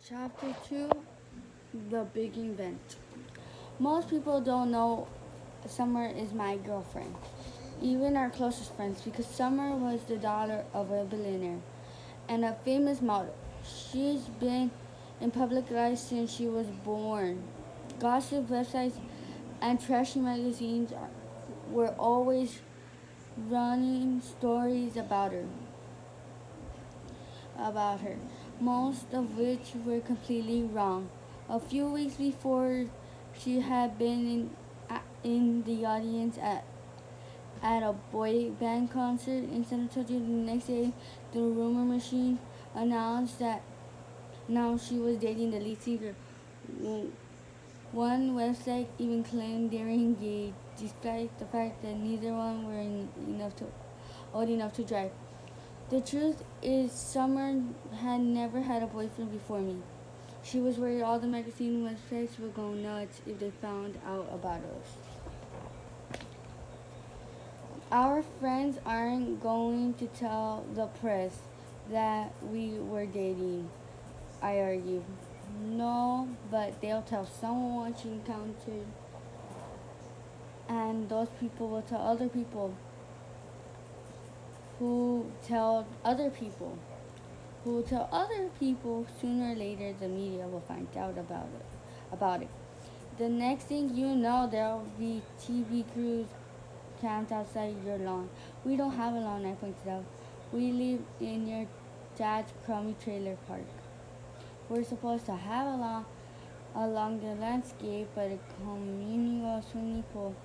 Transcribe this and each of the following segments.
Chapter 2, The Big Event. Most people don't know Summer is my girlfriend, even our closest friends, because Summer was the daughter of a billionaire and a famous model. She's been in public life since she was born. Gossip websites and trashy magazines were always running stories about her, most of which were completely wrong. A few weeks before, she had been in the audience at a boy band concert in San Antonio. The next day, the rumor machine announced that now she was dating the lead singer. One website even claimed they were engaged, despite the fact that neither one were old enough to drive. The truth is, Summer had never had a boyfriend before me. She was worried all the magazine websites would go nuts if they found out about us. Our friends aren't going to tell the press that we were dating, I argued. No, but they'll tell someone she encountered, and those people will tell other people who tell other people who will tell other people. Sooner or later the media will find out about it. The next thing you know, there'll be TV crews camped outside your lawn. We don't have a lawn, I pointed out. We live in your dad's crummy trailer park. We're supposed to have a lawn along the landscape, but a communal swimming pool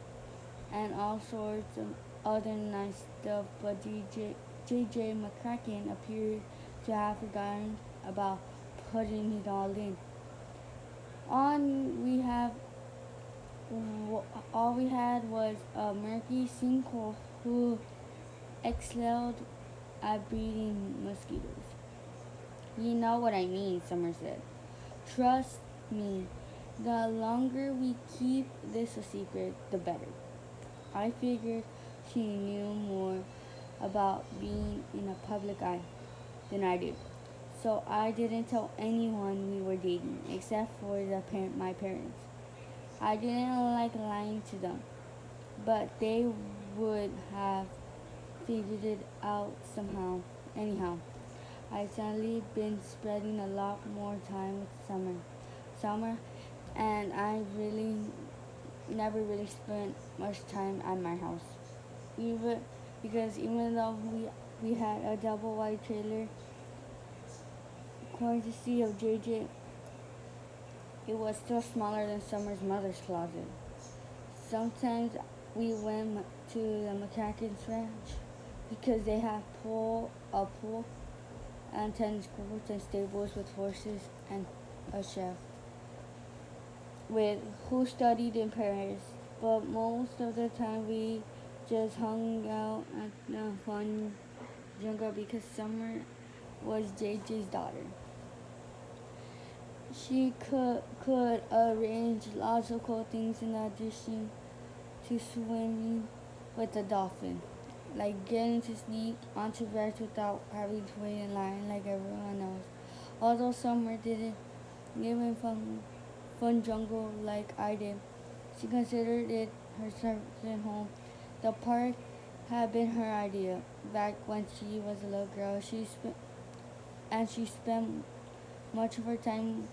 and all sorts of other nice stuff, but JJ McCracken appeared to have forgotten about putting it all in. On we have all we had was a murky sinkhole who excelled at breeding mosquitoes. You know what I mean, Summer said. Trust me, the longer we keep this a secret, the better. I figured she knew more about being in a public eye than I did. So I didn't tell anyone we were dating except for my parents. I didn't like lying to them, but they would have figured it out somehow. Anyhow, I suddenly been spending a lot more time with Summer, and I really never really spent much time at my house. Even though we had a double wide trailer, courtesy of JJ, it was still smaller than Summer's mother's closet. Sometimes we went to the McCracken's ranch because they have a pool and tennis courts and stables with horses and a chef with who studied in Paris. But most of the time we just hung out at the fun jungle because Summer was JJ's daughter. She could arrange lots of cool things in addition to swimming with the dolphin, like getting to sneak onto rides without having to wait in line like everyone else. Although Summer didn't live in fun jungle like I did, she considered it her second home. The park had been her idea back when she was a little girl. She spent much of her time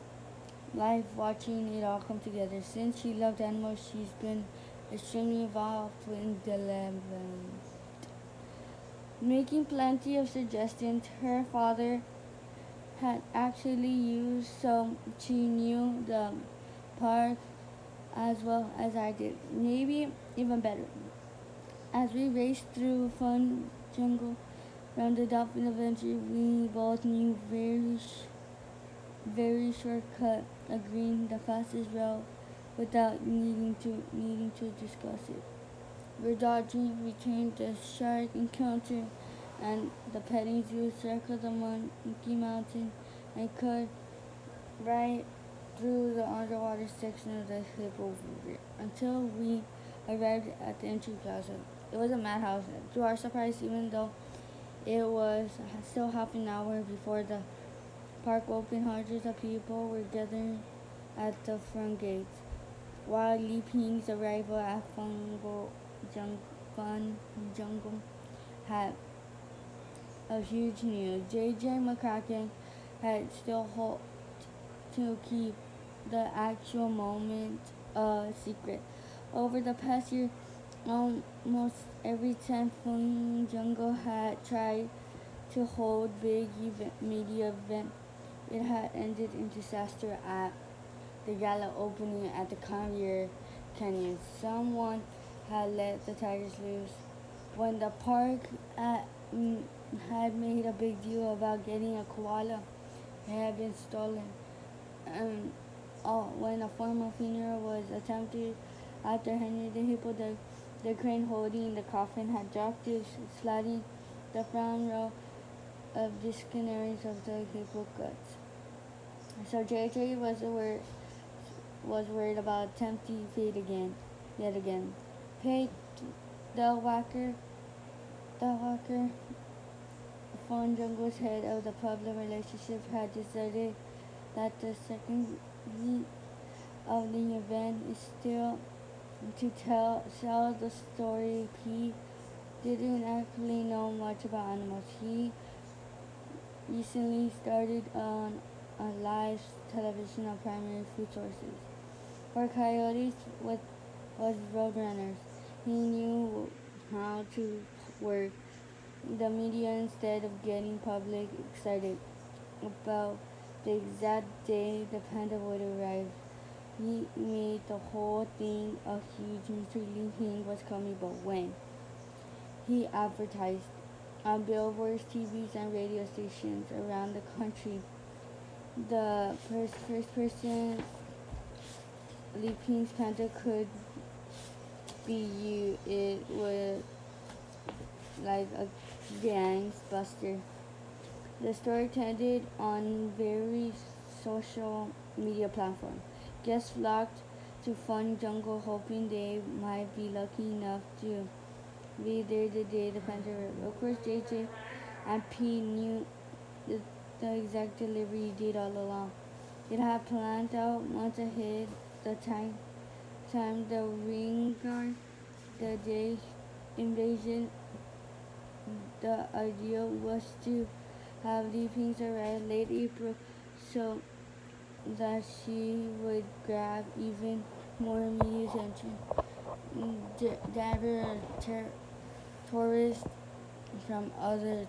life watching it all come together. Since she loved animals, she's been extremely involved in the lab, making plenty of suggestions. Her father had actually used, so she knew the park as well as I did, maybe even better. As we raced through fun jungle from the dolphin adventure, we both knew very shortcut, agreeing the fastest route without needing to discuss it. We're dodging between the shark encounter and the petting zoo, circled the Monkey Mountain, and cut right through the underwater section of the Hippo River until we arrived at the entry plaza. It was a madhouse. To our surprise, even though it was still half an hour before the park opened, hundreds of people were gathering at the front gates. While Li Ping's arrival at Fun Jungle had a huge news, J.J. McCracken had still hoped to keep the actual moment a secret. Over the past year, almost every 10th Fun Jungle had tried to hold big media event. It had ended in disaster at the gala opening at the Convier Canyon. Someone had let the tigers loose. When the park had made a big deal about getting a koala, it had been stolen. And when a formal funeral was attempted after Henry the Hippo, the crane holding the coffin had dropped to sliding the front row of dictionaries of the hippo guts. So JJ was worried about tempting fate yet again. Pate the Walker, Fun Jungle's head of the public relationship, had decided that the second week of the event is still to sell the story. He didn't actually know much about animals. He recently started on a live television on primary food sources. For coyotes was roadrunners. He knew how to work the media instead of getting public excited about the exact day the panda would arrive. He made the whole thing a huge mystery. He was coming, but when? He advertised on billboards, TVs, and radio stations around the country. The first person Li Ping's panda could be you. It was like a gangbuster. The story trended on various social media platforms. Guests flocked to Fun Jungle hoping they might be lucky enough to be there the day the panda arrived. Of course, JJ and P knew the exact delivery date all along. It had planned out months ahead the time the ring guard, the day invasion. The idea was to have Li Ping's arrive late April so that she would grab even more media attention. Gather tourists from other